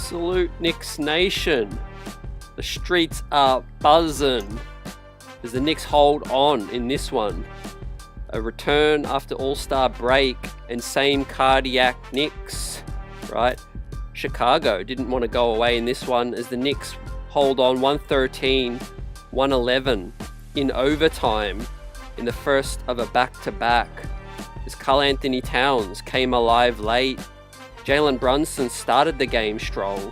Salute Knicks Nation. The streets are buzzing as the Knicks hold on in this one. A return after All-Star break and same cardiac Knicks, right? Chicago didn't want to go away in this one as the Knicks hold on 113-111 in overtime in the first of a back-to-back. As Karl-Anthony Towns came alive late. Jalen Brunson started the game strong,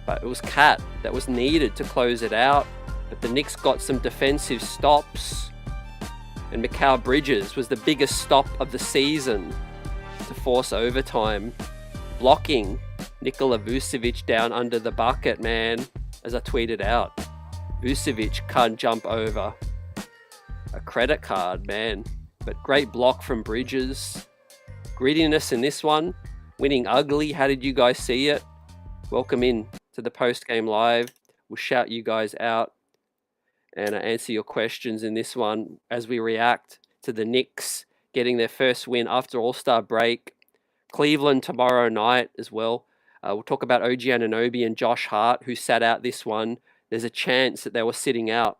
but it was Cat that was needed to close it out. But the Knicks got some defensive stops, and Mikal Bridges was the biggest stop of the season to force overtime, blocking Nikola Vucevic down under the bucket, man. As I tweeted out, Vucevic can't jump over a credit card, man. But great block from Bridges. Grittiness in this one. Winning ugly. How did you guys see it? Welcome in to the post-game live. We'll shout you guys out and answer your questions in this one as we react to the Knicks getting their first win after All-Star break. Cleveland tomorrow night as well. We'll talk about OG Anunoby and Josh Hart, who sat out this one. There's a chance that they were sitting out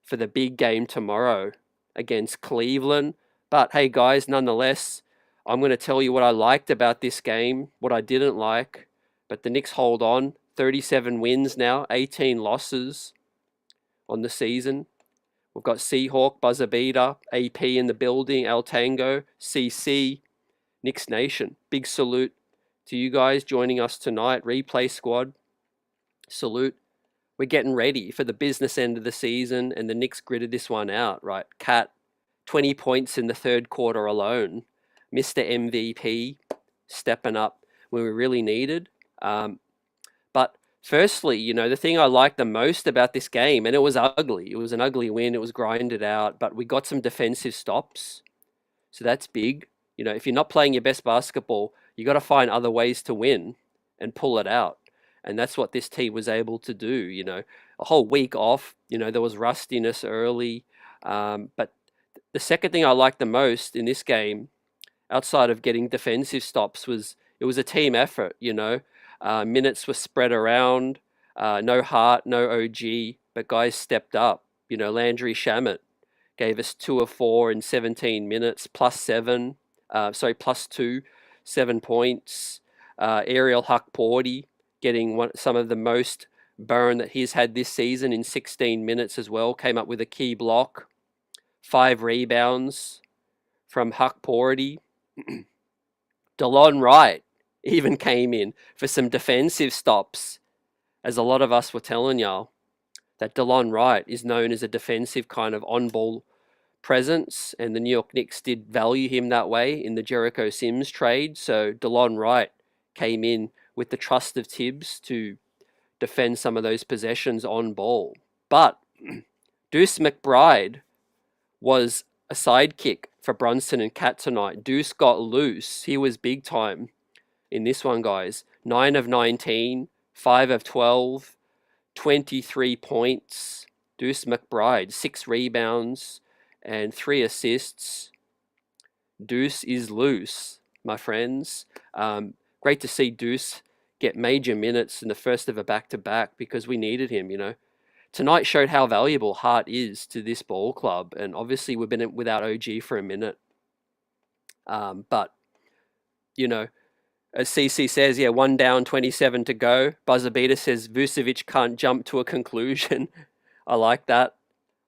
for the big game tomorrow against Cleveland. But hey guys, nonetheless, I'm going to tell you what I liked about this game, what I didn't like. But the Knicks hold on. 37 wins now, 18 losses on the season. We've got Seahawk, Buzzer Beater, AP in the building, El Tango, CC, Knicks Nation. Big salute to you guys joining us tonight. Replay squad, salute. We're getting ready for the business end of the season, and the Knicks gritted this one out, right? Cat, 20 points in the third quarter alone. Mr. MVP, stepping up when we really needed. But firstly, you know, the thing I liked the most about this game, and it was ugly. It was an ugly win. It was grinded out, but we got some defensive stops. So that's big. You know, if you're not playing your best basketball, you got to find other ways to win and pull it out. And that's what this team was able to do. You know, a whole week off, you know, there was rustiness early. But the second thing I liked the most in this game, outside of getting defensive stops, was it was a team effort, you know. Minutes were spread around, no Hart, no OG, but guys stepped up. You know, Landry Shamet gave us 2 of 4 in 17 minutes, plus 2, 7 points. Ariel Hukporti getting some of the most burn that he's had this season in 16 minutes as well, came up with a key block. 5 rebounds from Hukporti. DeLon Wright even came in for some defensive stops, as a lot of us were telling y'all that DeLon Wright is known as a defensive kind of on-ball presence, and the New York Knicks did value him that way in the Jericho Sims trade. So DeLon Wright came in with the trust of Tibbs to defend some of those possessions on ball. But Deuce McBride was a sidekick for Brunson and Cat tonight. Deuce got loose. He was big time in this one, guys. 9 of 19, 5 of 12, 23 points. Deuce McBride, 6 rebounds and 3 assists. Deuce is loose, my friends. Great to see Deuce get major minutes in the first of a back-to-back because we needed him, you know. Tonight showed how valuable Hart is to this ball club, and obviously we've been without OG for a minute. But, you know, as CC says, yeah, 1 down, 27 to go. Buzzer Beater says Vucevic can't jump to a conclusion. I like that.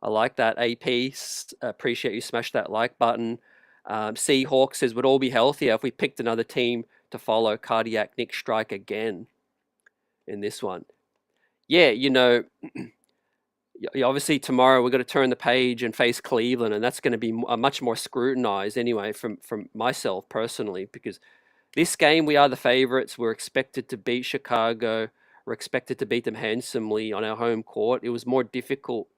I like that. AP, appreciate you smashed that like button. Seahawk says would all be healthier if we picked another team to follow. Cardiac Nick strike again in this one. Yeah, you know, obviously tomorrow we're going to turn the page and face Cleveland, and that's going to be much more scrutinized anyway from myself personally, because this game we are the favorites. We're expected to beat Chicago. We're expected to beat them handsomely on our home court. It was more difficult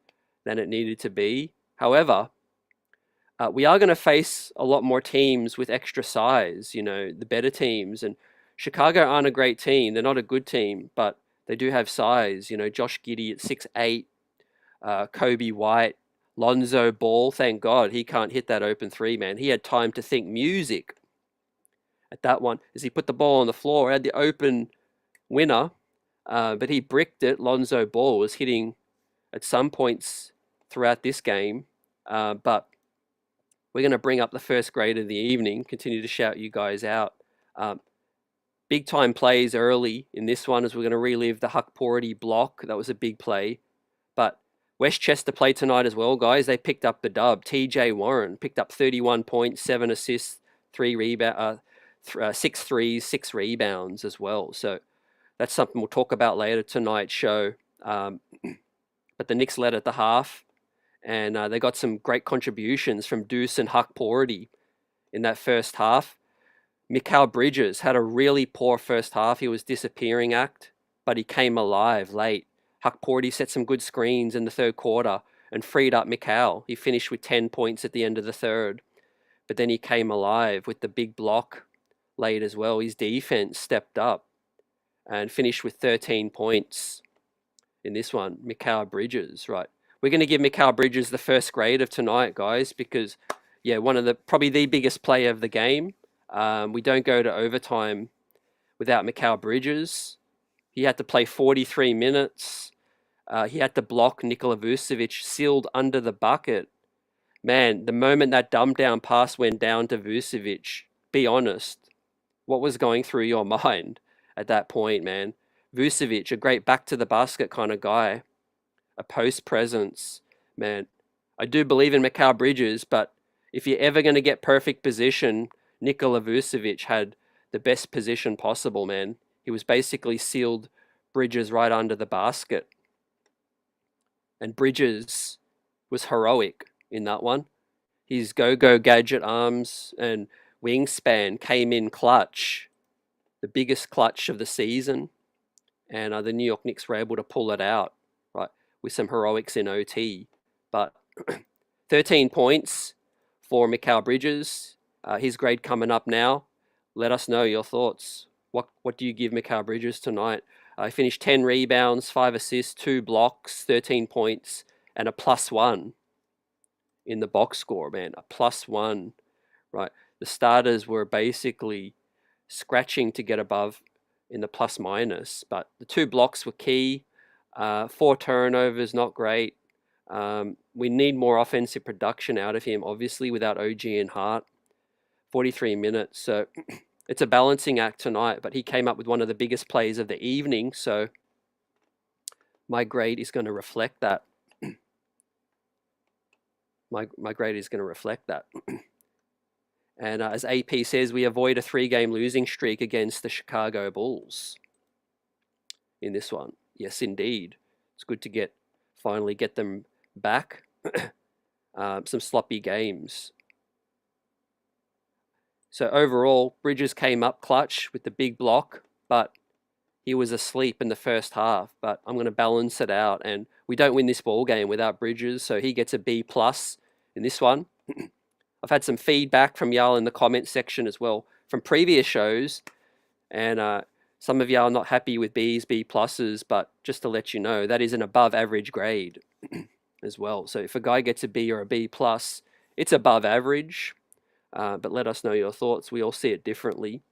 than it needed to be. However, we are going to face a lot more teams with extra size, you know, the better teams. And Chicago aren't a great team. They're not a good team, but they do have size. You know, Josh Giddey at 6'8", Kobe White, Lonzo Ball. Thank God he can't hit that open 3, man. He had time to think music at that one as he put the ball on the floor, had the open winner, but he bricked it. Lonzo Ball was hitting at some points throughout this game, but we're going to bring up the first grade of the evening, continue to shout you guys out. Big time plays early in this one as we're going to relive the Hukporti block. That was a big play. But Westchester played tonight as well, guys. They picked up the dub. TJ Warren picked up 31 points, 7 assists, 6 threes, 6 rebounds as well. So that's something we'll talk about later tonight's show. But the Knicks led at the half, and they got some great contributions from Deuce and Hukporti in that first half. Mikal Bridges had a really poor first half. He was disappearing act, but he came alive late. Hukporti set some good screens in the third quarter and freed up Mikal. He finished with 10 points at the end of the third, but then he came alive with the big block late as well. His defense stepped up and finished with 13 points in this one. Mikal Bridges, right? We're going to give Mikal Bridges the first grade of tonight, guys, because, yeah, probably the biggest play of the game. We don't go to overtime without Mikal Bridges. He had to play 43 minutes. He had to block Nikola Vucevic, sealed under the bucket. Man, the moment that dumb down pass went down to Vucevic, be honest, what was going through your mind at that point, man? Vucevic, a great back to the basket kind of guy, a post presence, man. I do believe in Mikal Bridges, but if you're ever going to get perfect position, Nikola Vucevic had the best position possible, man. He was basically sealed Bridges right under the basket. And Bridges was heroic in that one. His go-go gadget arms and wingspan came in clutch, the biggest clutch of the season. And the New York Knicks were able to pull it out, right, with some heroics in OT. But 13 points for Mikal Bridges. His grade coming up now. Let us know your thoughts. What do you give Mikal Bridges tonight? He finished 10 rebounds, 5 assists, 2 blocks, 13 points, and a +1 in the box score, man. A +1, right? The starters were basically scratching to get above in the plus-minus, but the 2 blocks were key. 4 turnovers, not great. We need more offensive production out of him, obviously, without OG and Hart. 43 minutes, so it's a balancing act tonight, but he came up with one of the biggest plays of the evening, so my grade is going to reflect that. My grade is going to reflect that. And as AP says, we avoid a 3-game losing streak against the Chicago Bulls in this one. Yes, indeed. It's good to finally get them back. Some sloppy games. So overall, Bridges came up clutch with the big block, but he was asleep in the first half. But I'm going to balance it out, and we don't win this ball game without Bridges, so he gets a B+ in this one. I've had some feedback from y'all in the comment section as well from previous shows, and some of y'all are not happy with B's, B+, but just to let you know, that is an above average grade as well. So if a guy gets a B or a B+, it's above average. But let us know your thoughts. We all see it differently.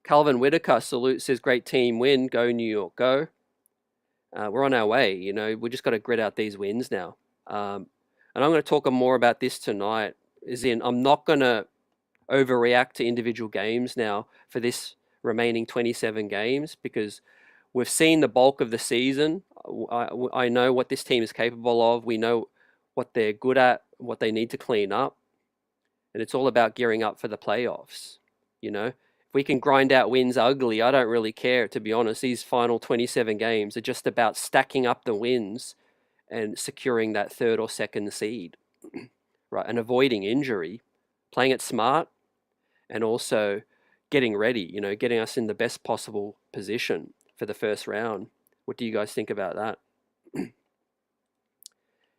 Calvin Whitaker, salute, says, great team win. Go New York, go. We're on our way. You know, we just got to grit out these wins now. And I'm going to talk more about this tonight. I'm not going to overreact to individual games now for this remaining 27 games because we've seen the bulk of the season. I know what this team is capable of. We know what they're good at, what they need to clean up. And it's all about gearing up for the playoffs. You know, if we can grind out wins ugly, I don't really care, to be honest. These final 27 games are just about stacking up the wins and securing that 3rd or 2nd seed, right? And avoiding injury, playing it smart, and also getting ready, you know, getting us in the best possible position for the first round. What do you guys think about that?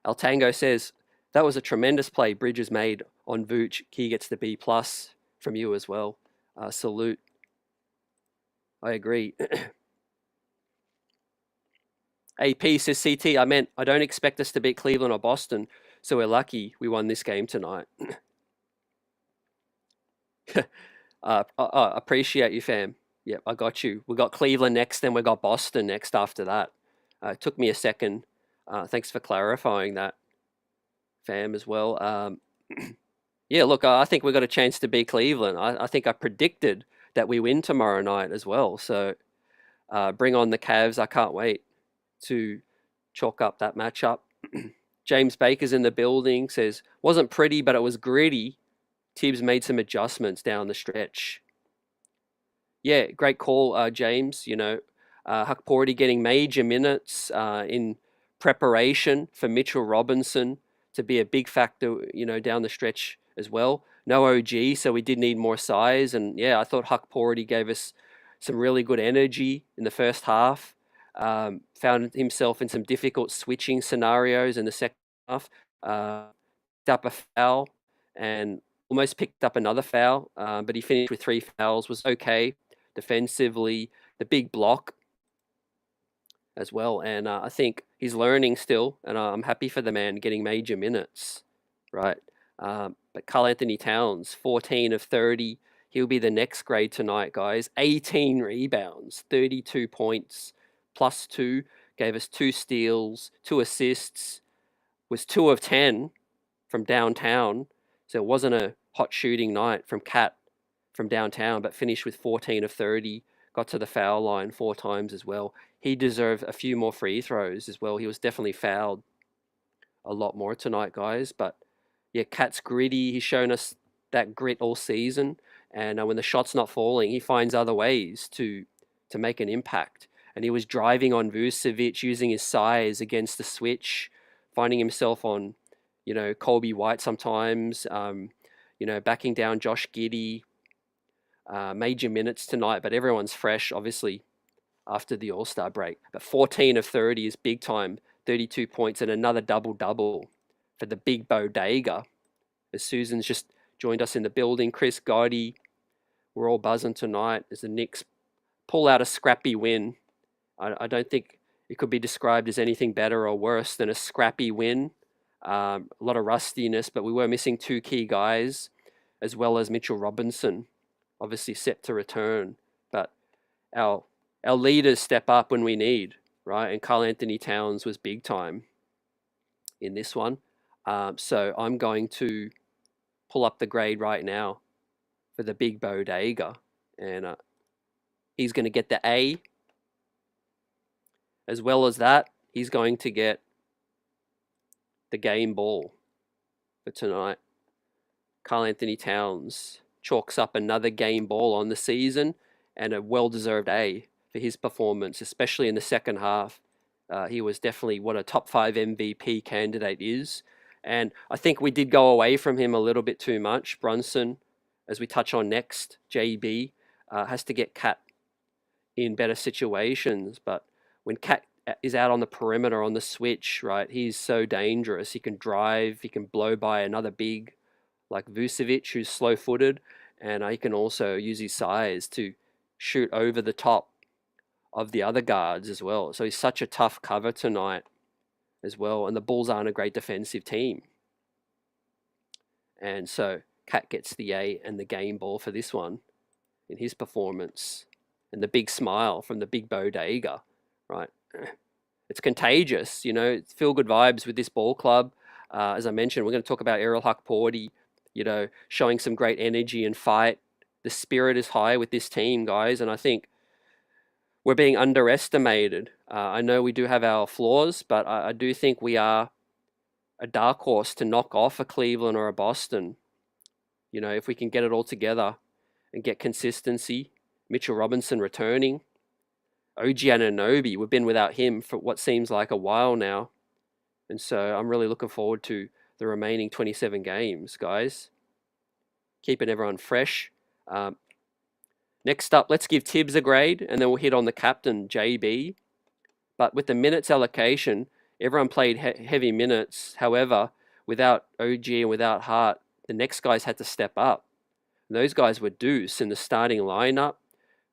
El Tango says, that was a tremendous play Bridges made on Vooch. He gets the B+ from you as well. Salute. I agree. AP says, CT, I don't expect us to beat Cleveland or Boston, so we're lucky we won this game tonight. Appreciate you, fam. Yep, I got you. We got Cleveland next, then we got Boston next after that. It took me a second. Thanks for clarifying that, fam, as well. Yeah, look, I think we got a chance to beat Cleveland. I think I predicted that we win tomorrow night as well. So bring on the Cavs. I can't wait to chalk up that matchup. James Baker's in the building, says, wasn't pretty, but it was gritty. Tibbs made some adjustments down the stretch. Yeah, great call, James. Hukporti getting major minutes in preparation for Mitchell Robinson to be a big factor, down the stretch as well. No OG, so we did need more size. And yeah, I thought Hukporti gave us some really good energy in the first half. Found himself in some difficult switching scenarios in the second half. Up a foul and almost picked up another foul, but he finished with 3 fouls, was okay defensively, the big block as well. And I think he's learning still, and I'm happy for the man getting major minutes, right? But Karl-Anthony Towns, 14 of 30. He'll be the next grade tonight, guys. 18 rebounds, 32 points, +2, gave us 2 steals, 2 assists, was 2 of 10 from downtown. So it wasn't a hot shooting night from Cat from downtown, but finished with 14 of 30, got to the foul line 4 times as well. He deserved a few more free throws as well. He was definitely fouled a lot more tonight, guys. But yeah, Cat's gritty. He's shown us that grit all season. And when the shot's not falling, he finds other ways to make an impact. And he was driving on Vucevic, using his size against the switch, finding himself on, Kobe White sometimes, backing down Josh Giddey. Major minutes tonight, but everyone's fresh, obviously, after the All-Star break. But 14 of 30 is big time, 32 points and another double-double for the big bodega. As Susan's just joined us in the building, Chris Gotti, we're all buzzing tonight as the Knicks pull out a scrappy win. I don't think it could be described as anything better or worse than a scrappy win. A lot of rustiness, but we were missing 2 key guys, as well as Mitchell Robinson, obviously set to return. But our leaders step up when we need, right? And Karl-Anthony Towns was big time in this one. So I'm going to pull up the grade right now for the big bodega. And he's going to get the A. As well as that, he's going to get the game ball for tonight. Karl-Anthony Towns chalks up another game ball on the season and a well-deserved A for his performance, especially in the second half. He was definitely what a top 5 MVP candidate is. And I think we did go away from him a little bit too much. Brunson, as we touch on next, JB, has to get Cat in better situations. But when Cat is out on the perimeter on the switch, right, he's so dangerous. He can drive, he can blow by another big like Vucevic, who's slow-footed, and he can also use his size to shoot over the top of the other guards as well. So he's such a tough cover tonight as well, and the Bulls aren't a great defensive team. And so Cat gets the A and the game ball for this one in his performance. And the big smile from the big bodega, right? It's contagious, it's feel-good vibes with this ball club. As I mentioned, we're going to talk about Ariel Hukporti, showing some great energy and fight. The spirit is high with this team, guys, and I think we're being underestimated. I know we do have our flaws, but I do think we are a dark horse to knock off a Cleveland or a Boston. If we can get it all together and get consistency. Mitchell Robinson returning. OG Anunoby, we've been without him for what seems like a while now. And so I'm really looking forward to the remaining 27 games, guys. Keeping everyone fresh. Next up, let's give Tibbs a grade, and then we'll hit on the captain, JB. But with the minutes allocation, everyone played heavy minutes. However, without OG and without Hart, the next guys had to step up. And those guys were Deuce in the starting lineup.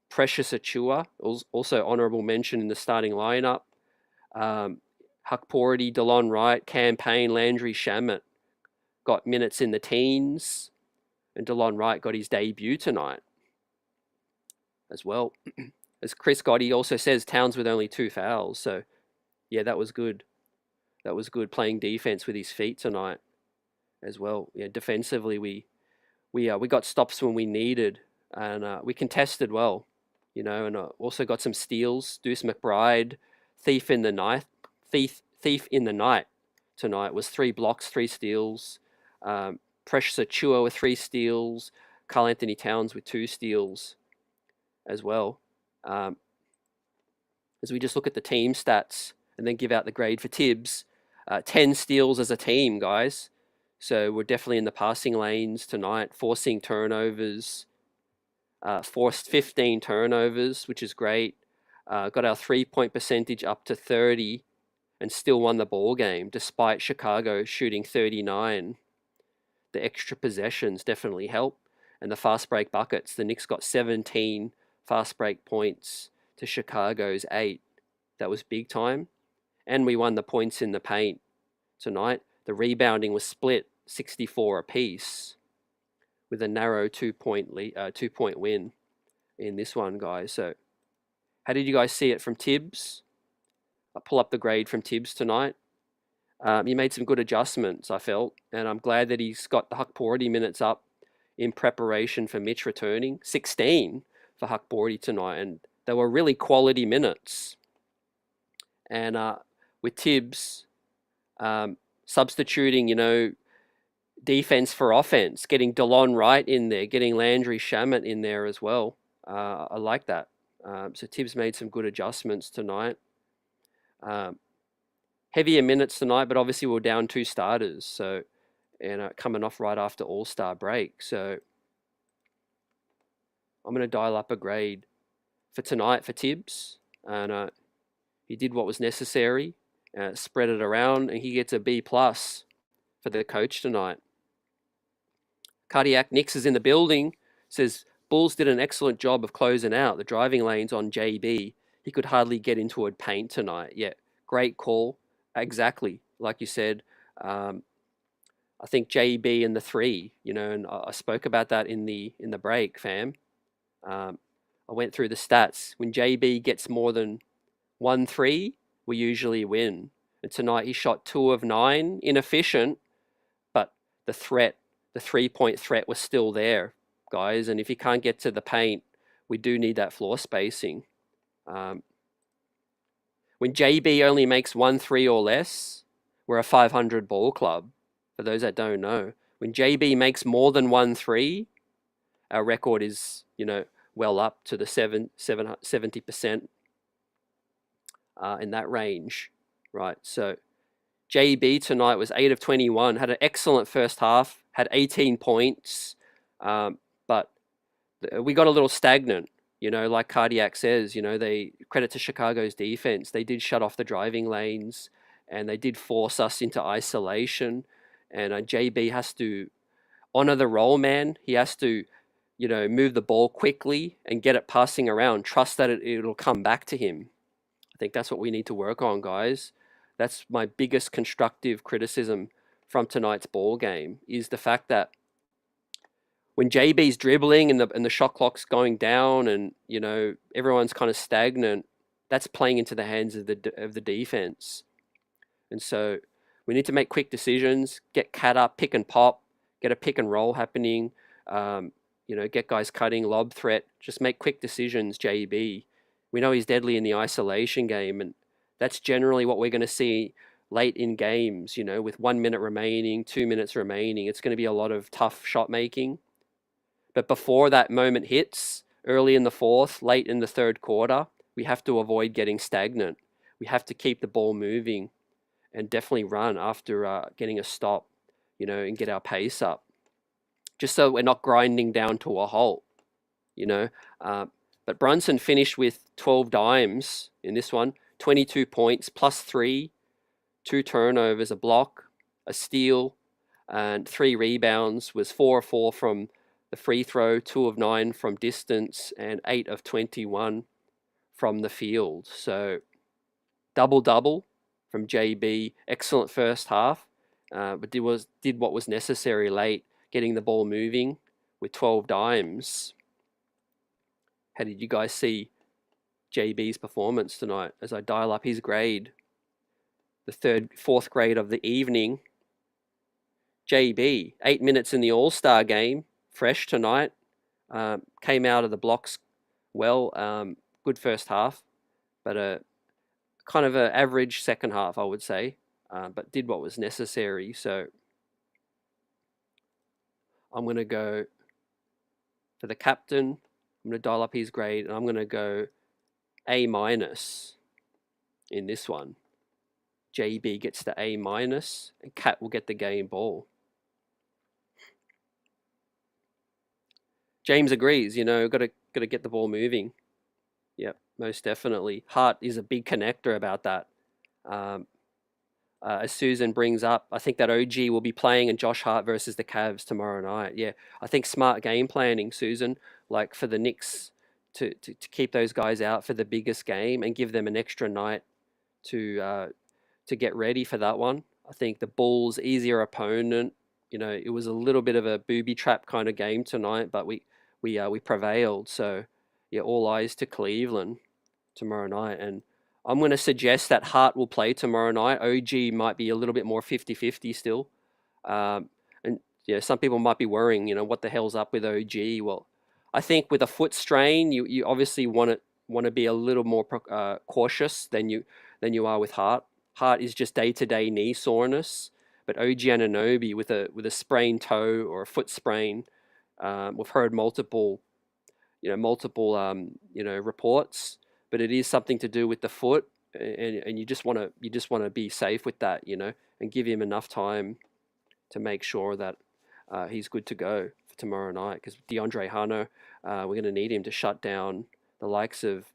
Precious Achua, also honorable mention in the starting lineup. Hukporti, DeLon Wright, Campaign, Landry Shamet got minutes in the teens. And DeLon Wright got his debut tonight as well. As Chris Gotti also says, Towns with only 2 fouls. So, yeah, that was good. That was good playing defense with his feet tonight as well. Yeah, defensively, we got stops when we needed, and we contested well, and also got some steals. Deuce McBride, thief in the night, thief in the night tonight was 3 blocks, 3 steals. Precious Achua with 3 steals. Karl-Anthony Towns with 2 steals as well. As we just look at the team stats and then give out the grade for Tibbs, 10 steals as a team, guys. So we're definitely in the passing lanes tonight, forcing turnovers, forced 15 turnovers, which is great. Got our 3-point percentage up to 30 and still won the ball game despite Chicago shooting 39. The extra possessions definitely help. And the fast break buckets, the Knicks got 17 fast break points to Chicago's 8. That was big time. And we won the points in the paint tonight. The rebounding was split 64 apiece with a narrow 2-point win in this one, guys. So how did you guys see it from Tibbs? I'll pull up the grade from Tibbs tonight. He made some good adjustments, I felt, and I'm glad that he's got the Hukporti minutes up in preparation for Mitch returning. 16 for Hukporti tonight, and they were really quality minutes. And with Tibbs substituting, defense for offense, getting DeLon Wright in there, getting Landry Shamet in there as well. I like that. So Tibbs made some good adjustments tonight. Heavier minutes tonight, but obviously we're down 2 starters. So, and coming off right after All-Star break. So I'm going to dial up a grade for tonight for Tibbs. And he did what was necessary, spread it around, and he gets a B+ for the coach tonight. Cardiac Knicks is in the building, says Bulls did an excellent job of closing out the driving lanes on JB. He could hardly get into a paint tonight. Yeah, great call. Exactly, like you said. I think JB and the 3, and I spoke about that in the break, fam. I went through the stats. When JB gets more than 1 3, we usually win. And tonight he shot 2 of 9, inefficient, but the 3-point threat was still there, guys. And if he can't get to the paint, we do need that floor spacing. When JB only makes 1 3 or less, we're a 500 ball club. For those that don't know, when JB makes more than 1 3, our record is, well up to the 70% in that range, right? So JB tonight was 8 of 21, had an excellent first half, had 18 points, but we got a little stagnant. Like Cardiac says, they credit to Chicago's defense. They did shut off the driving lanes and they did force us into isolation. And JB has to honor the role, man. He has to, move the ball quickly and get it passing around. Trust that it'll come back to him. I think that's what we need to work on, guys. That's my biggest constructive criticism from tonight's ball game is the fact that when JB's dribbling and the shot clock's going down and, everyone's kind of stagnant, that's playing into the hands of the defense. And so we need to make quick decisions, get cat up, pick and pop, get a pick and roll happening, get guys cutting, lob threat, just make quick decisions, JB. We know he's deadly in the isolation game, and that's generally what we're going to see late in games, with 1 minute remaining, 2 minutes remaining. It's going to be a lot of tough shot making. But before that moment hits, early in the fourth, late in the third quarter, we have to avoid getting stagnant. We have to keep the ball moving and definitely run after getting a stop, and get our pace up. Just so we're not grinding down to a halt, But Brunson finished with 12 dimes in this one, 22 points, +3, 2 turnovers, a block, a steal, and 3 rebounds, was 4 of 4 from the free throw, 2 of 9 from distance, and 8 of 21 from the field. So double-double from JB. Excellent first half, but did what was necessary late, getting the ball moving with 12 dimes. How did you guys see JB's performance tonight as I dial up his grade? The fourth grade of the evening. JB, 8 minutes in the All-Star game, fresh tonight. Came out of the blocks well. Good first half, but a kind of an average second half, I would say, but did what was necessary. So I'm going to go for the captain. I'm going to dial up his grade, and I'm going to go A- in this one. JB gets the A-, and Cat will get the game ball. James agrees, got to get the ball moving. Yep, most definitely. Hart is a big connector about that. As Susan brings up, I think that OG will be playing and Josh Hart versus the Cavs tomorrow night. Yeah, I think smart game planning, Susan, like for the Knicks to keep those guys out for the biggest game and give them an extra night to get ready for that one. I think the Bulls, easier opponent. It was a little bit of a booby trap kind of game tonight, but we prevailed. So yeah, all eyes to Cleveland tomorrow night. And I'm going to suggest that Hart will play tomorrow night. OG might be a little bit more 50-50 still. And yeah, some people might be worrying, what the hell's up with OG? Well, I think with a foot strain, you obviously want to be a little more cautious than you are with Hart. Hart is just day-to-day knee soreness, but OG Anunoby with a sprained toe or a foot sprain, we've heard multiple reports, but it is something to do with the foot, and you just want to be safe with that, and give him enough time to make sure that he's good to go for tomorrow night. Because DeAndre Hunter, we're going to need him to shut down the likes of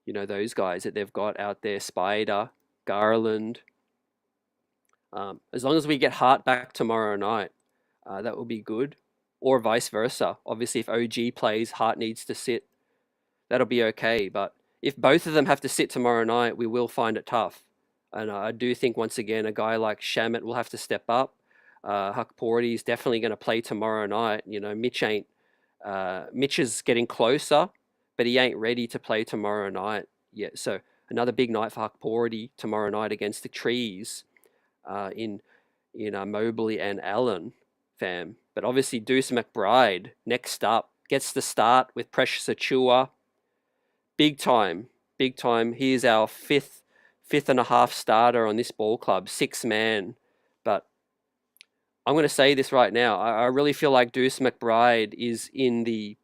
those guys that they've got out there, Spider, Garland. As long as we get Hart back tomorrow night, that will be good. Or vice versa. Obviously, if OG plays, Hart needs to sit. That'll be okay. But if both of them have to sit tomorrow night, we will find it tough. And I do think, once again, a guy like Shamet will have to step up. Hukporti is definitely going to play tomorrow night. Mitch is getting closer, but he ain't ready to play tomorrow night yet. So another big night for Hukporti tomorrow night against the Trees in Mobley and Allen, fam. But obviously Deuce McBride, next up, gets the start with Precious Achua. Big time. He is our fifth and a half starter on this ball club, 6 man. But I'm going to say this right now. I really feel like Deuce McBride is in the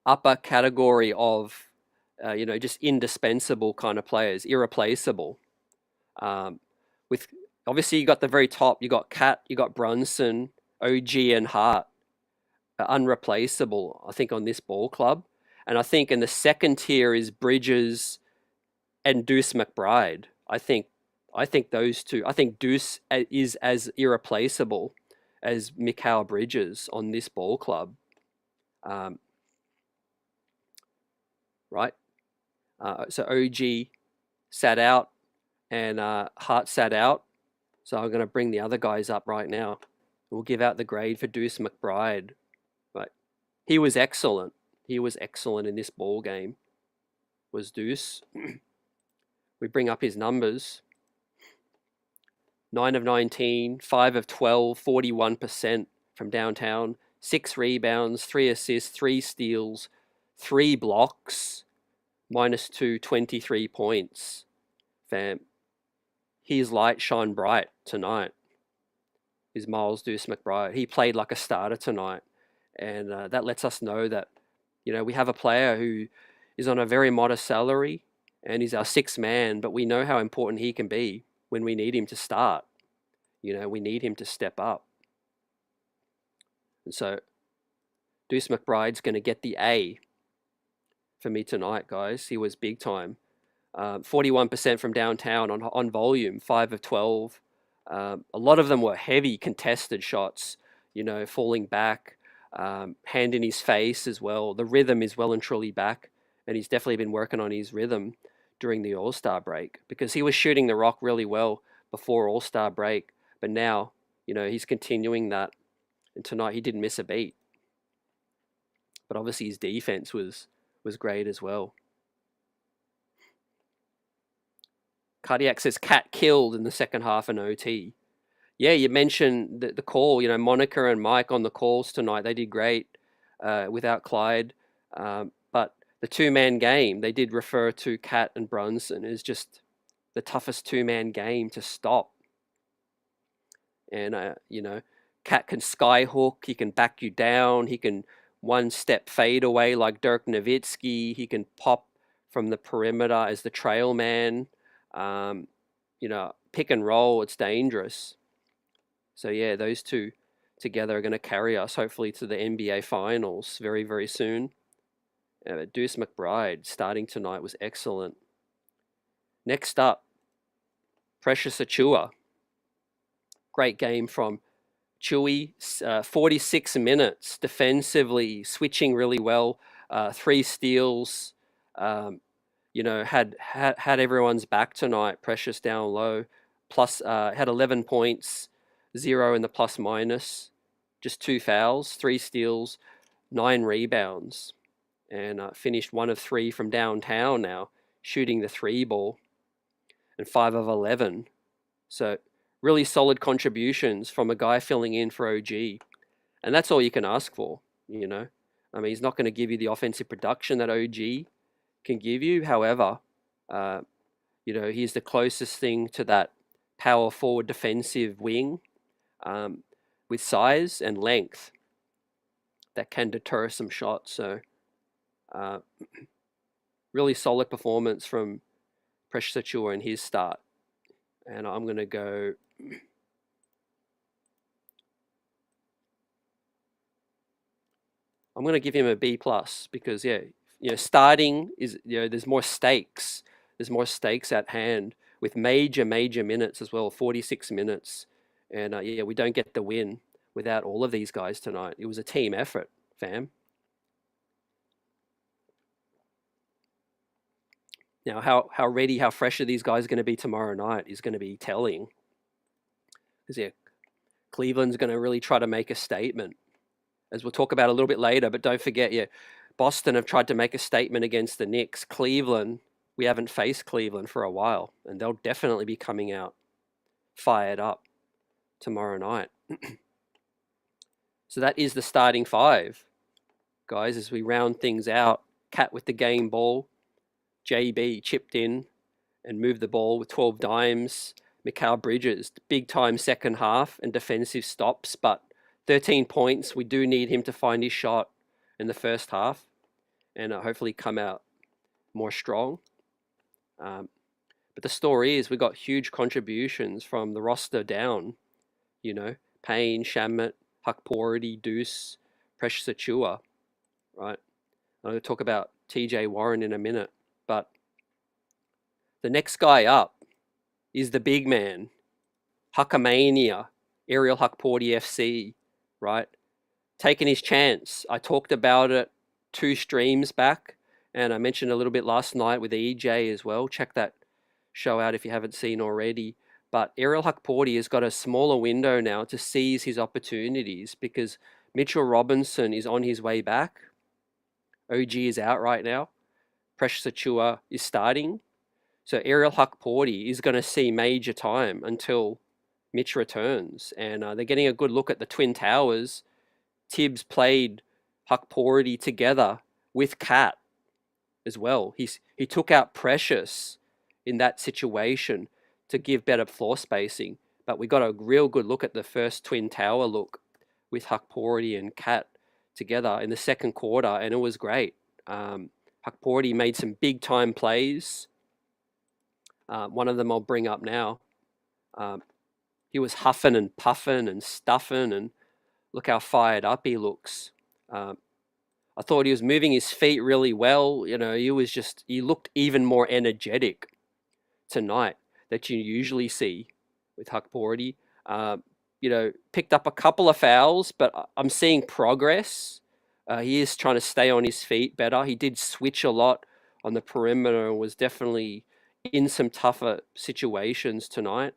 upper category of, just indispensable kind of players, irreplaceable. With obviously you got the very top, you got Cat, you got Brunson, OG, and Hart, unreplaceable, I think, on this ball club. And I think in the second tier is Bridges and Deuce McBride. I think those two. I think Deuce is as irreplaceable as Mikal Bridges on this ball club. Right? So OG sat out and Hart sat out. So I'm going to bring the other guys up right now. We'll give out the grade for Deuce McBride. But he was excellent. He was excellent in this ball game, was Deuce. We bring up his numbers. 9 of 19, 5 of 12, 41% from downtown, 6 rebounds, 3 assists, 3 steals, 3 blocks, -2, 23 points. Fam, his light shine bright tonight. Is Miles Deuce McBride. He played like a starter tonight, and that lets us know that we have a player who is on a very modest salary and he's our 6th man, but we know how important he can be when we need him to start. We need him to step up. And so Deuce McBride's going to get the A for me tonight, guys. He was big time. 41% from downtown on volume, 5 of 12. A lot of them were heavy contested shots, falling back, hand in his face as well. The rhythm is well and truly back, and he's definitely been working on his rhythm during the All-Star break, because he was shooting the rock really well before All-Star break, but now, he's continuing that, and tonight he didn't miss a beat. but obviously his defense was great as well. Cardiac says Cat killed in the second half in OT. Yeah, you mentioned the call. Monica and Mike on the calls tonight. They did great without Clyde. But the two-man game, they did refer to Cat and Brunson as just the toughest two-man game to stop. And, Cat can skyhook. He can back you down. He can one-step fade away like Dirk Nowitzki. He can pop from the perimeter as the trail man. Pick and roll, it's dangerous. So yeah, those two together are going to carry us hopefully to the NBA Finals very, very soon. Deuce McBride starting tonight was excellent. Next up, Precious Achiuwa. Great game from Chewy. 46 minutes defensively, switching really well. 3 steals. Had everyone's back tonight. Precious down low. Plus, had 11 points, 0 in the plus minus. Just 2 fouls, 3 steals, 9 rebounds. And finished 1 of 3 from downtown now, shooting the 3 ball. And 5 of 11. So really solid contributions from a guy filling in for OG. And that's all you can ask for, he's not going to give you the offensive production that OG can give you. However, he's the closest thing to that power forward defensive wing with size and length that can deter some shots. So really solid performance from Precious Achiuwa in his start. And I'm going to go... I'm going to give him a B+ because, starting is, there's more stakes. There's more stakes at hand with major minutes as well, 46 minutes. And, we don't get the win without all of these guys tonight. It was a team effort, fam. Now, how ready, how fresh are these guys going to be tomorrow night is going to be telling. Because, Cleveland's going to really try to make a statement, as we'll talk about a little bit later. But don't forget, Boston have tried to make a statement against the Knicks. Cleveland, we haven't faced Cleveland for a while, and they'll definitely be coming out fired up tomorrow night. So that is the starting 5, guys, as we round things out. Cat with the game ball. JB chipped in and moved the ball with 12 dimes. Mikal Bridges, big time second half and defensive stops, but 13 points. We do need him to find his shot in the first half and hopefully come out more strong. But the story is we got huge contributions from the roster down. Payne, Shamet, Hukporti, Deuce, Precious Achiuwa, right? I'm going to talk about TJ Warren in a minute. But the next guy up is the big man, Huckamania, Ariel Hukporti FC, right? Taking his chance. I talked about it 2 streams back, and I mentioned a little bit last night with EJ as well. Check that show out if you haven't seen already. But Ariel Hukporti has got a smaller window now to seize his opportunities because Mitchell Robinson is on his way back. OG is out right now. Precious Achiuwa is starting. So Ariel Hukporti is going to see major time until Mitch returns. And they're getting a good look at the Twin Towers. Tibbs played Hukporti together with Cat as well. He took out Precious in that situation to give better floor spacing. But we got a real good look at the first Twin Tower look with Hukporti and Cat together in the second quarter, and it was great. Hukporti made some big-time plays. One of them I'll bring up now. He was huffing and puffing and stuffing, and look how fired up he looks. I thought he was moving his feet really well. He looked even more energetic tonight that you usually see with Hukporti. Picked up a couple of fouls, but I'm seeing progress. He is trying to stay on his feet better. He did switch a lot on the perimeter and was definitely in some tougher situations tonight.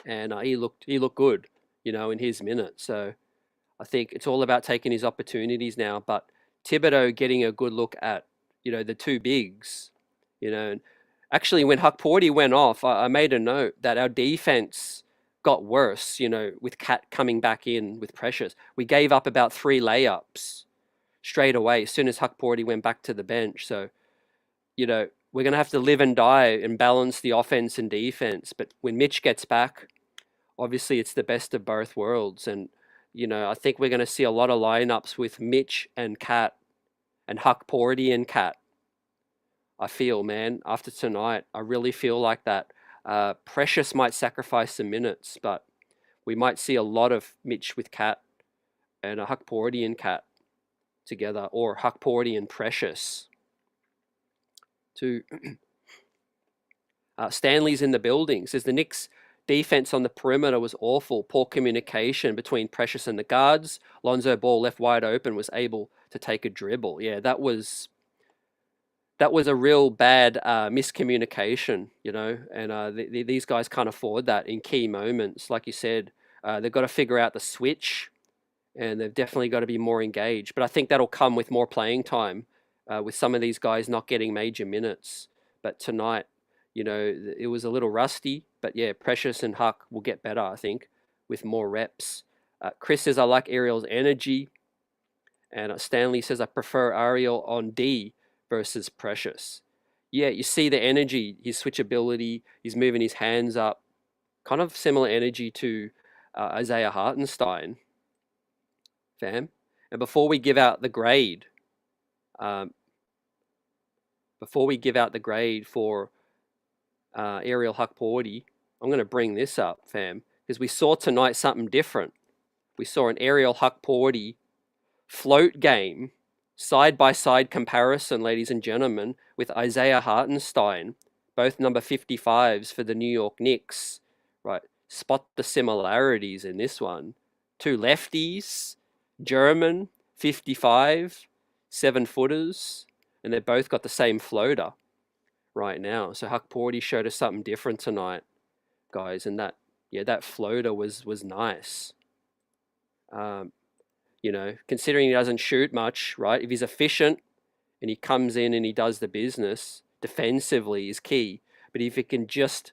And he looked good, in his minutes. So I think it's all about taking his opportunities now. But Thibodeau getting a good look at, the two bigs, and actually when Hukporti went off, I made a note that our defense got worse, with Cat coming back in with pressures. We gave up about 3 layups straight away as soon as Hukporti went back to the bench. So, we're going to have to live and die and balance the offense and defense. But when Mitch gets back, obviously it's the best of both worlds. And, I think we're going to see a lot of lineups with Mitch and Cat and Hukporti and Cat. I feel, man, after tonight, I really feel like that. Precious might sacrifice some minutes, but we might see a lot of Mitch with Cat and a Hukporti and Cat together, or Hukporti and Precious. Stanley's in the building. Says the Knicks defense on the perimeter was awful. Poor communication between Precious and the guards. Lonzo Ball left wide open, was able to take a dribble. Yeah, that was a real bad miscommunication, and these guys can't afford that in key moments. Like you said, they've got to figure out the switch, and they've definitely got to be more engaged. But I think that'll come with more playing time, with some of these guys not getting major minutes. But tonight, it was a little rusty. But yeah, Precious and Huck will get better, I think, with more reps. Chris says, I like Ariel's energy. And Stanley says, I prefer Ariel on D versus Precious. Yeah, you see the energy, his switchability, he's moving his hands up. Kind of similar energy to Isaiah Hartenstein, fam. And before we give out the grade, for Ariel Hukporti, I'm going to bring this up, fam, because we saw tonight something different. We saw an Ariel Hukporti float game, side-by-side comparison, ladies and gentlemen, with Isaiah Hartenstein, both number 55s for the New York Knicks. Right, spot the similarities in this one. 2 lefties, German, 55, 7-footers, and they've both got the same floater right now. So Hukporti showed us something different tonight, guys, and that floater was nice. Considering he doesn't shoot much, right? If he's efficient and he comes in and he does the business, defensively is key. But if he can just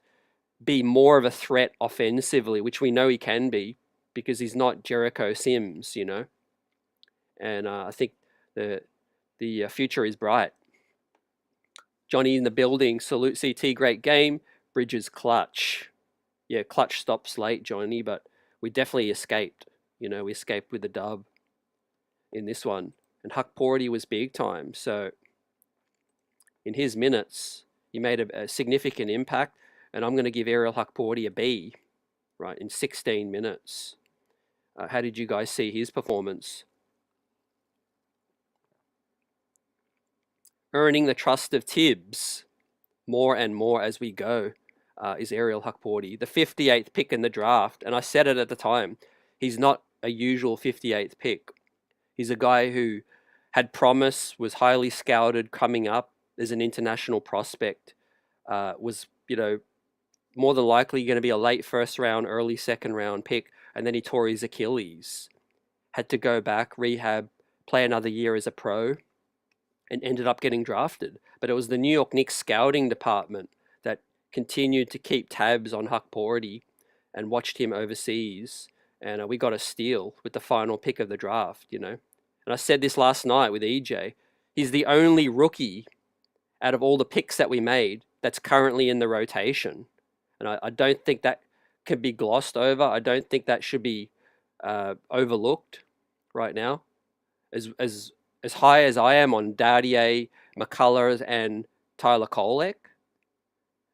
be more of a threat offensively, which we know he can be, because he's not Jericho Sims, And I think the future is bright. Johnny in the building. Salute CT, great game. Bridges clutch. Yeah, clutch stops late, Johnny, but we definitely escaped. We escaped with the dub in this one. And Hukporti was big time. So in his minutes, he made a significant impact. And I'm going to give Ariel Hukporti a B, right, in 16 minutes. How did you guys see his performance? Earning the trust of Tibbs more and more as we go is Ariel Hukporti, the 58th pick in the draft. And I said it at the time, he's not a usual 58th pick. He's a guy who had promise, was highly scouted coming up as an international prospect, was, more than likely going to be a late first round, early second round pick. And then he tore his Achilles, had to go back, rehab, play another year as a pro, and ended up getting drafted. But it was the New York Knicks scouting department that continued to keep tabs on Hukporti and watched him overseas. And we got a steal with the final pick of the draft, And I said this last night with EJ. He's the only rookie out of all the picks that we made that's currently in the rotation. And I don't think that can be glossed over. I don't think that should be overlooked right now. As high as I am on Dardier, McCullers, and Tyler Kolek,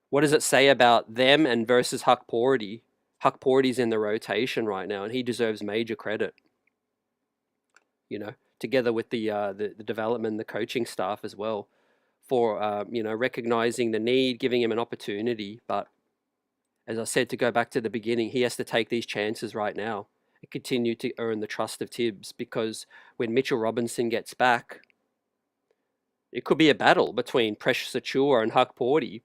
what does it say about them and versus Hukporti? Hukporti's in the rotation right now, and he deserves major credit. Together with the development, the coaching staff as well, for recognizing the need, giving him an opportunity. But as I said, to go back to the beginning, he has to take these chances right now and continue to earn the trust of Tibbs, because when Mitchell Robinson gets back, it could be a battle between Precious Achiuwa and Hukporti.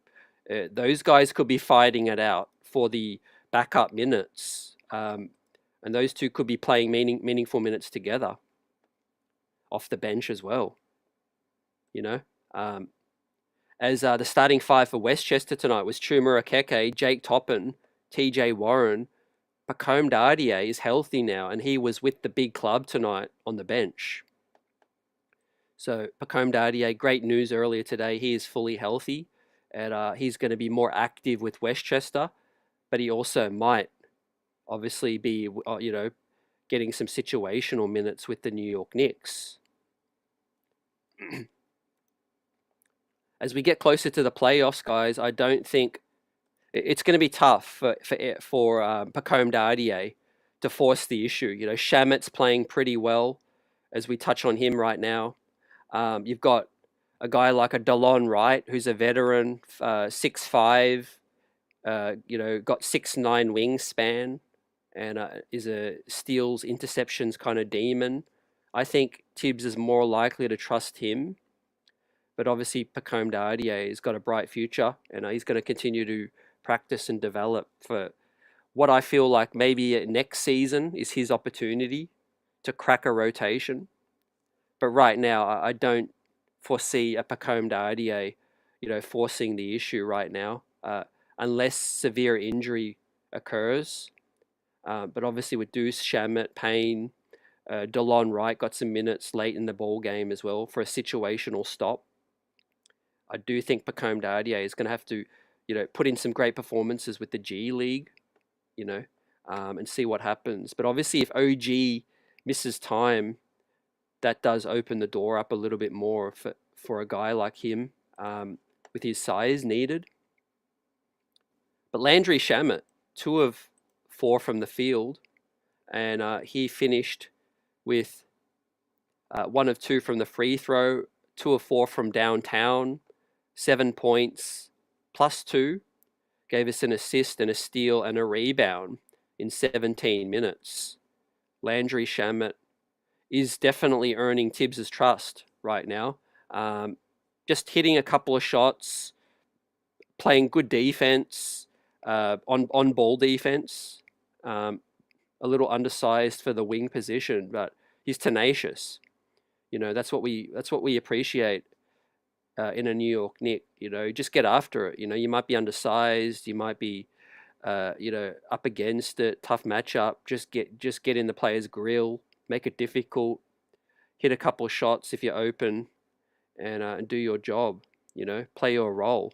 Those guys could be fighting it out for the backup minutes And those two could be playing meaningful minutes together off the bench as well. You know, as the starting five for Westchester tonight was Chuma Akeke, Jake Toppin, TJ Warren. Pacome Dardier is healthy now, and he was with the big club tonight on the bench. So Pacome Dardier, great news earlier today. He is fully healthy, and he's going to be more active with Westchester, but he also might obviously be, getting some situational minutes with the New York Knicks. As we get closer to the playoffs, guys, I don't think it's going to be tough for Pacome Dardier to force the issue. Shamet's playing pretty well, as we touch on him right now. You've got a guy like a DeLon Wright, who's a veteran, 6'5", got 6'9" wingspan, and is a steals, interceptions kind of demon. I think Tibbs is more likely to trust him. But obviously, Pacome Dardier has got a bright future, and he's going to continue to practice and develop for what I feel like maybe next season is his opportunity to crack a rotation. But right now, I don't foresee a Pacome Dardier, forcing the issue right now, unless severe injury occurs. But obviously, with Deuce, Shamet, Payne, DeLon Wright got some minutes late in the ball game as well for a situational stop. I do think Pacome Dardier is going to have to, put in some great performances with the G League, and see what happens. But obviously, if OG misses time, that does open the door up a little bit more for a guy like him, with his size needed. But Landry Shamet, 2 of 4 from the field, and he finished with 1 of 2 from the free throw, 2 of 4 from downtown, 7 points, +2, gave us an assist and a steal and a rebound in 17 minutes. Landry Shamet is definitely earning Tibbs' trust right now. Just hitting a couple of shots, playing good defense, on ball defense. A little undersized for the wing position, but he's tenacious. That's what we appreciate in a New York Knick. Just get after it. You might be undersized, you might be up against it, tough matchup. Just get in the player's grill, make it difficult, hit a couple of shots if you're open, and do your job. Play your role.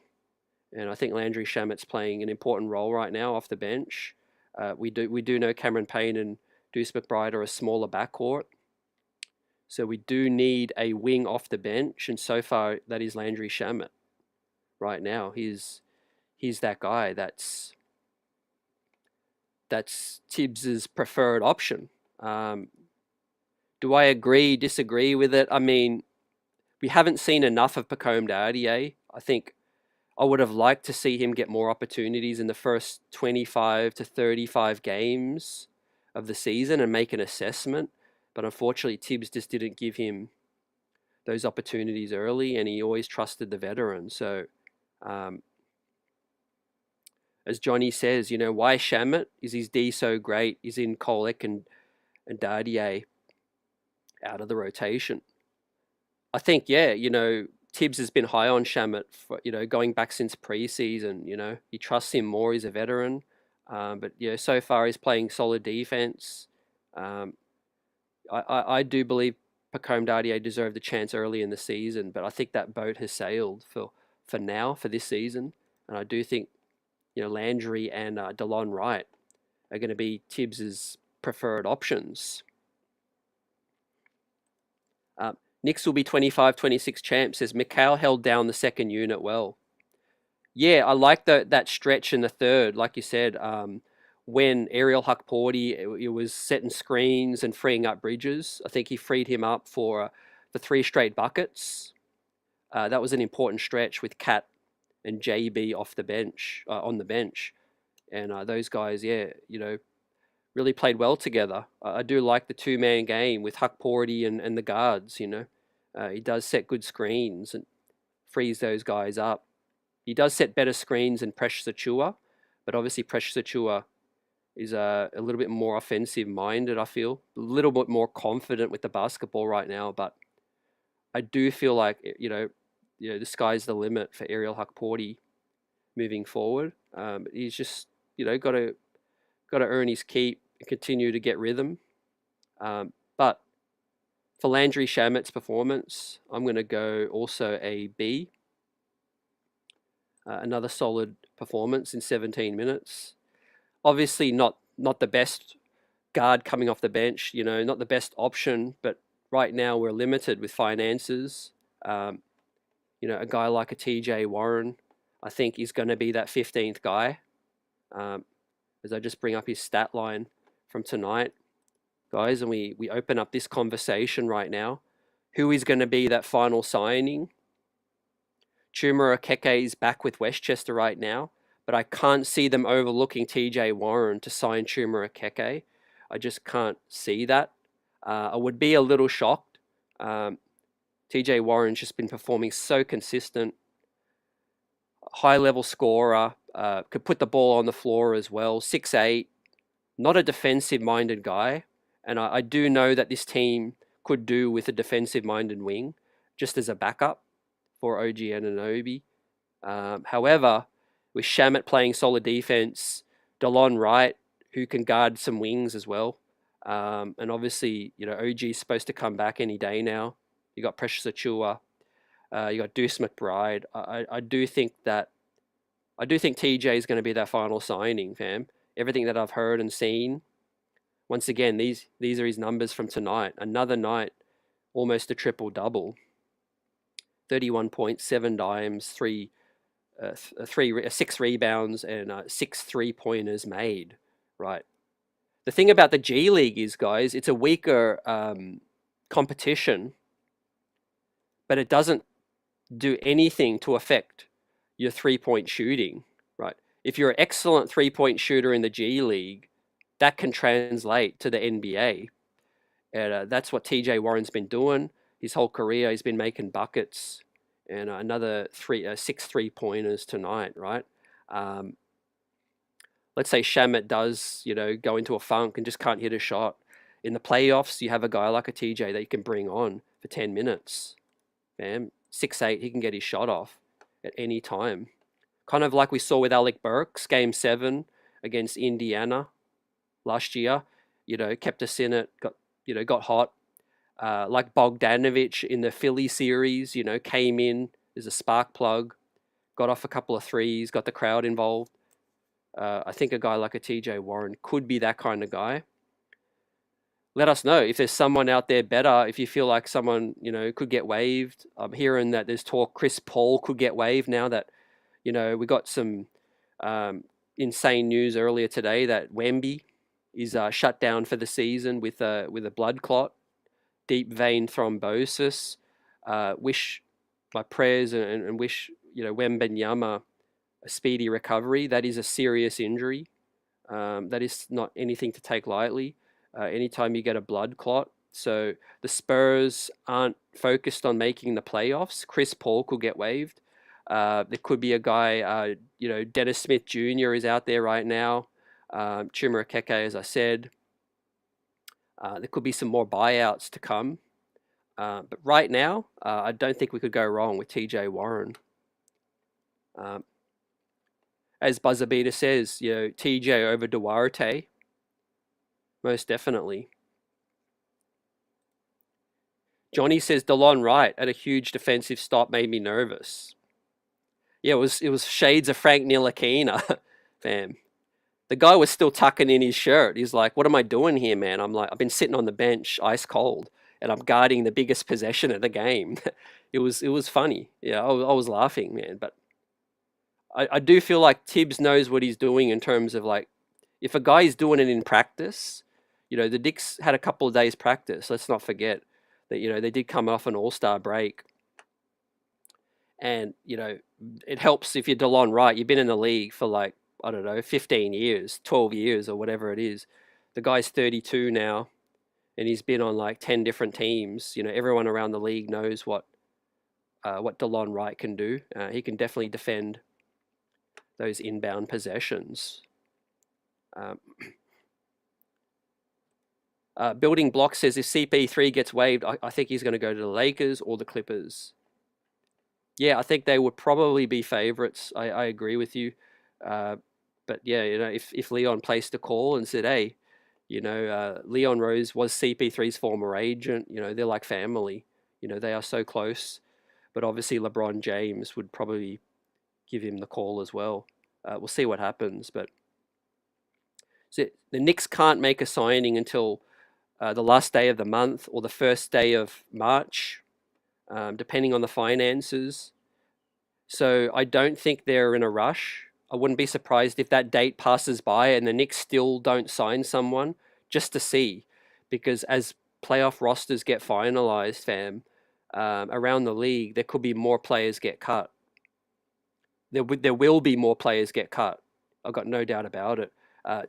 And I think Landry Shamet's playing an important role right now off the bench. We do know Cameron Payne and Deuce McBride are a smaller backcourt. So we do need a wing off the bench, and so far that is Landry Shamet. Right now, he's that guy. That's Tibbs's preferred option. Do I agree, disagree with it? I mean, we haven't seen enough of Pacome Dardier. I think I would have liked to see him get more opportunities in the first 25 to 35 games of the season and make an assessment. But unfortunately, Tibbs just didn't give him those opportunities early, and he always trusted the veteran. So, as Johnny says, why Shamet? Is his D so great? Is in Kolek and Dardier out of the rotation? I think, Tibbs has been high on Shamet for, going back since preseason. He trusts him more. He's a veteran. But so far he's playing solid defense. I do believe Pacome Dardier deserved a chance early in the season, but I think that boat has sailed for now, for this season. And I do think, Landry and DeLon Wright are going to be Tibbs's preferred options. Knicks will be 25-26 champs, as Mikal held down the second unit well. Yeah, I like that stretch in the third, like you said, when Ariel Hukporti it was setting screens and freeing up Bridges. I think he freed him up for 3 straight buckets. That was an important stretch with Cat and JB off the bench, on the bench. And those guys, really played well together. I do like the 2-man game with Hukporti and the guards. He does set good screens and frees those guys up. He does set better screens than Precious Achua, but obviously Precious Achua is a little bit more offensive minded. I feel a little bit more confident with the basketball right now, but I do feel like the sky's the limit for Ariel Hukporti moving forward. He's just got to earn his keep and continue to get rhythm. But for Landry Shamet's performance, I'm going to go also a B. Another solid performance in 17 minutes. Obviously not the best guard coming off the bench, not the best option, but right now we're limited with finances. A guy like a TJ Warren, I think is going to be that 15th guy. As I just bring up his stat line from tonight, guys, and we open up this conversation right now. Who is going to be that final signing? Chuma Okeke is back with Westchester right now, but I can't see them overlooking TJ Warren to sign Chuma Okeke. I just can't see that. I would be a little shocked. TJ Warren's just been performing so consistent. High-level scorer, could put the ball on the floor as well. 6'8", not a defensive-minded guy. And I do know that this team could do with a defensive-minded wing, just as a backup for OG Anunoby. However, with Shamet playing solid defense, DeLon Wright, who can guard some wings as well, and obviously, OG's supposed to come back any day now. You got Precious Achiuwa, you got Deuce McBride. I do think TJ is going to be that final signing, fam. Everything that I've heard and seen. Once again, these are his numbers from tonight. Another night, almost a triple-double. 31 points, 7 dimes, 6 rebounds, and 6 3-pointers made. Right. The thing about the G League is, guys, it's a weaker competition, but it doesn't do anything to affect your 3-point shooting. Right. If you're an excellent 3-point shooter in the G League, that can translate to the NBA. And that's what TJ Warren's been doing. His whole career, he's been making buckets, and another 6 3-pointers tonight, right? Let's say Shamet does, go into a funk and just can't hit a shot. In the playoffs, you have a guy like a TJ that you can bring on for 10 minutes. Bam, 6'8", he can get his shot off at any time. Kind of like we saw with Alec Burks, Game 7 against Indiana last year. Kept us in it, got hot. Like Bogdanovich in the Philly series, came in as a spark plug, got off a couple of threes, got the crowd involved. I think a guy like a TJ Warren could be that kind of guy. Let us know if there's someone out there better, if you feel like someone, could get waived. I'm hearing that there's talk Chris Paul could get waived now that, we got some insane news earlier today that Wemby is shut down for the season with a blood clot. Deep vein thrombosis. Wish my prayers and wish Wembanyama a speedy recovery. That is a serious injury. That is not anything to take lightly. Anytime you get a blood clot. So the Spurs aren't focused on making the playoffs. Chris Paul could get waived. There could be a guy, Dennis Smith Jr. is out there right now. Chuma Okeke, as I said. There could be some more buyouts to come. But right now, I don't think we could go wrong with TJ Warren. As Buzzabita says, TJ over Duarte. Most definitely. Johnny says DeLon Wright at a huge defensive stop made me nervous. Yeah, it was shades of Frank Ntilikina, fam. The guy was still tucking in his shirt. He's like, "What am I doing here, man?" I'm like, "I've been sitting on the bench, ice cold, and I'm guarding the biggest possession of the game." It was funny. Yeah, I was laughing, man. But I do feel like Tibbs knows what he's doing in terms of like, if a guy is doing it in practice, the Knicks had a couple of days practice. Let's not forget that, they did come off an all-star break. And, it helps if you're DeLon Wright. You've been in the league for like, I don't know, 15 years, 12 years or whatever it is. The guy's 32 now, and he's been on like 10 different teams. Everyone around the league knows what DeLon Wright can do. He can definitely defend those inbound possessions. Building Block says if CP3 gets waived, I think he's going to go to the Lakers or the Clippers. Yeah, I think they would probably be favorites. I agree with you. But yeah, if Leon placed a call and said, hey, Leon Rose was CP3's former agent, they're like family. They are so close. But obviously LeBron James would probably give him the call as well. We'll see what happens. But so the Knicks can't make a signing until the last day of the month or the first day of March, depending on the finances. So I don't think they're in a rush. I wouldn't be surprised if that date passes by and the Knicks still don't sign someone just to see. Because as playoff rosters get finalized, fam, around the league, there could be more players get cut. There will be more players get cut. I've got no doubt about it.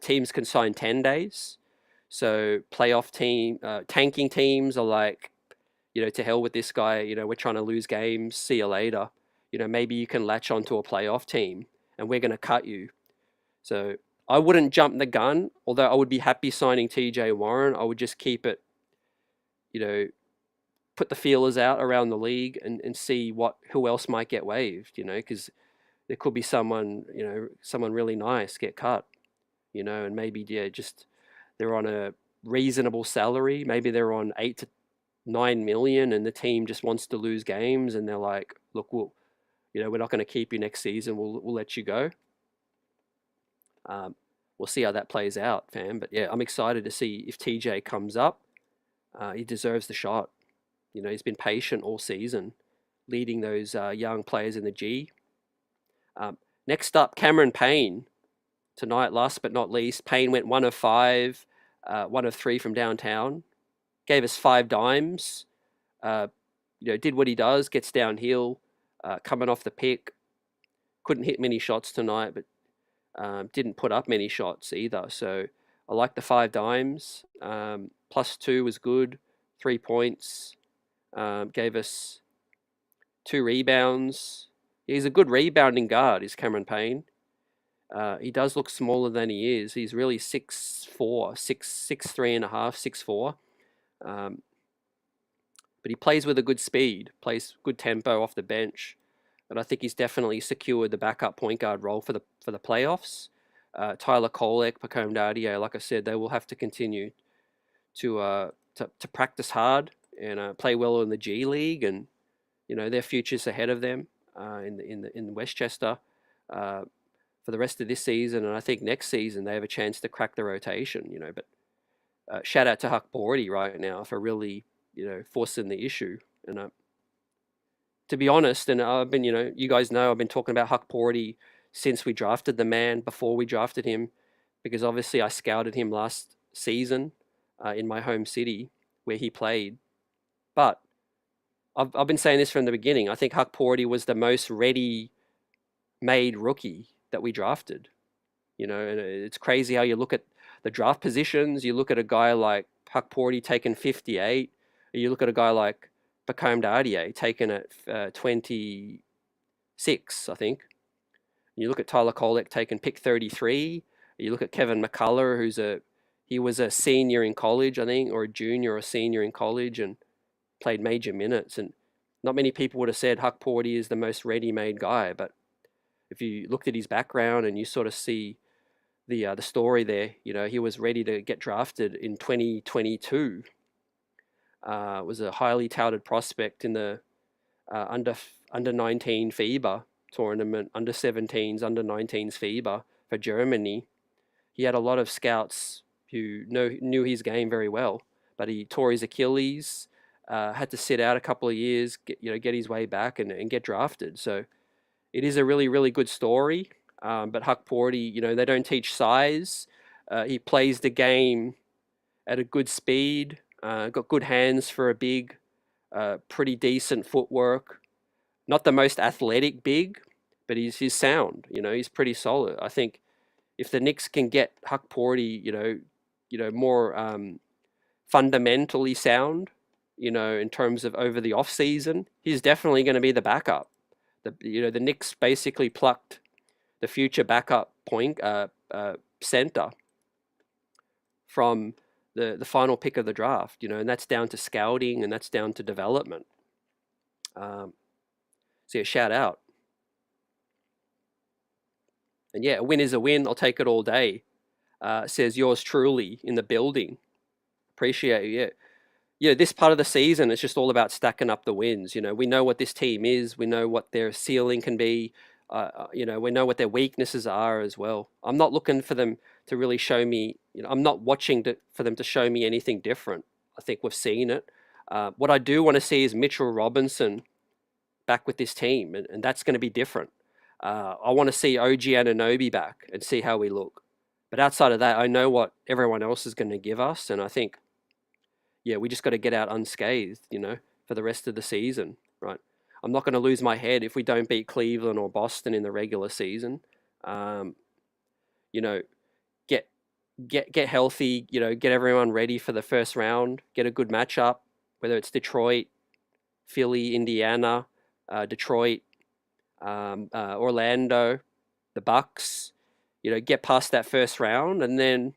Teams can sign 10 days. So tanking teams are like, to hell with this guy. We're trying to lose games. See you later. Maybe you can latch onto a playoff team and we're going to cut you. So I wouldn't jump the gun, although I would be happy signing TJ Warren. I would just keep it, put the feelers out around the league and see who else might get waived, because there could be someone really nice get cut, and maybe, just they're on a reasonable salary. Maybe they're on 8 to 9 million and the team just wants to lose games and they're like, look, we're not going to keep you next season. We'll let you go. We'll see how that plays out, fam. But yeah, I'm excited to see if TJ comes up. He deserves the shot. He's been patient all season, leading those young players in the G. Next up, Cameron Payne. Tonight, last but not least, Payne went 1 of 5, 1 of 3 from downtown. Gave us 5 dimes. Did what he does, gets downhill. Coming off the pick, couldn't hit many shots tonight, but didn't put up many shots either. So I like the 5 dimes. +2 was good. 3 points. Gave us 2 rebounds. He's a good rebounding guard, is Cameron Payne. He does look smaller than he is. He's really 6'4", 6'3 and a half, 6'4". But he plays with a good speed, plays good tempo off the bench, and I think he's definitely secured the backup point guard role for the playoffs. Tyler Kolek, Pacome Dardier, like I said, they will have to continue to practice hard and play well in the G League, and their future's ahead of them in Westchester for the rest of this season, and I think next season they have a chance to crack the rotation. But shout out to Hukporti right now for really forcing the issue. And to be honest, and I've been, you guys know, I've been talking about Hukporti since we drafted the man, before we drafted him, because obviously I scouted him last season in my home city where he played. But I've been saying this from the beginning. I think Hukporti was the most ready-made rookie that we drafted. And it's crazy how you look at the draft positions. You look at a guy like Hukporti taken 58. You look at a guy like Pacome Dardier taken at 26, I think. You look at Tyler Kolek taken pick 33. You look at Kevin McCullough, he was a senior in college, I think, or a junior or senior in college, and played major minutes. And not many people would have said Hukporti is the most ready-made guy, but if you looked at his background and you sort of see the story there, he was ready to get drafted in 2022. Was a highly touted prospect in the under 19 FIBA tournament, under 17s, under 19s FIBA for Germany. He had a lot of scouts who knew his game very well, but he tore his Achilles, had to sit out a couple of years, get his way back and get drafted. So it is a really, really good story. But Hukporti, they don't teach size. He plays the game at a good speed. Got good hands for a big, pretty decent footwork. Not the most athletic big, but he's sound. He's pretty solid. I think if the Knicks can get Hukporti, more fundamentally sound, in terms of over the off season, he's definitely going to be the backup. The Knicks basically plucked the future backup point center from the final pick of the draft, and that's down to scouting and that's down to development. So yeah, shout out. And yeah, a win is a win. I'll take it all day. Says yours truly in the building. Appreciate it. Yeah, this part of the season, it's just all about stacking up the wins. We know what this team is. We know what their ceiling can be. We know what their weaknesses are as well. I'm not looking for them to really show me. I'm not watching for them to show me anything different. I think we've seen it. What I do want to see is Mitchell Robinson back with this team, and that's going to be different. I want to see OG Anunoby back and see how we look. But outside of that, I know what everyone else is going to give us, and I think, yeah, we just got to get out unscathed, for the rest of the season, right? I'm not going to lose my head if we don't beat Cleveland or Boston in the regular season. Get healthy, get everyone ready for the first round, get a good matchup, whether it's Detroit, Philly, Indiana, Detroit, Orlando, the Bucks, get past that first round, and then,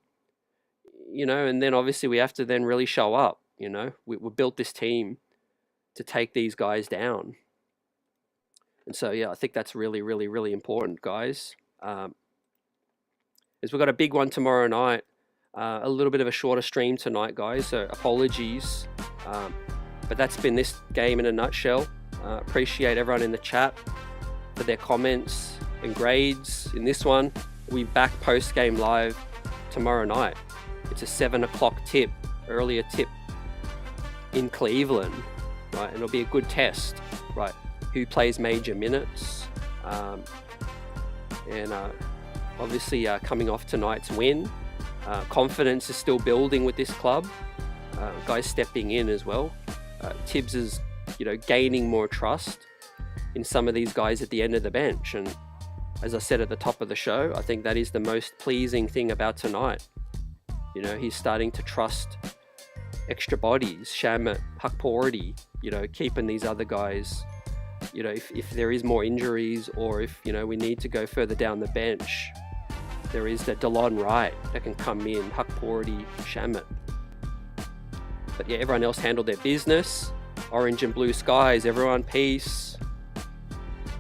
and then obviously we have to then really show up. We built this team to take these guys down. And so, yeah, I think that's really, really, really important, guys. As we've got a big one tomorrow night, a little bit of a shorter stream tonight, guys, so apologies. But that's been this game in a nutshell. Appreciate everyone in the chat for their comments and grades in this one. We'll be back post-game live tomorrow night. It's a 7 o'clock tip, earlier tip in Cleveland, right? And it'll be a good test, right? Who plays major minutes? Obviously coming off tonight's win, confidence is still building with this club. Guys stepping in as well. Tibbs is, gaining more trust in some of these guys at the end of the bench. And as I said at the top of the show, I think that is the most pleasing thing about tonight. He's starting to trust extra bodies, Shamet, Hukporti, keeping these other guys, if there is more injuries or if, we need to go further down the bench, there is that DeLon Wright that can come in, Hukporti, Shamet. But yeah, everyone else handled their business. Orange and blue skies, everyone, peace.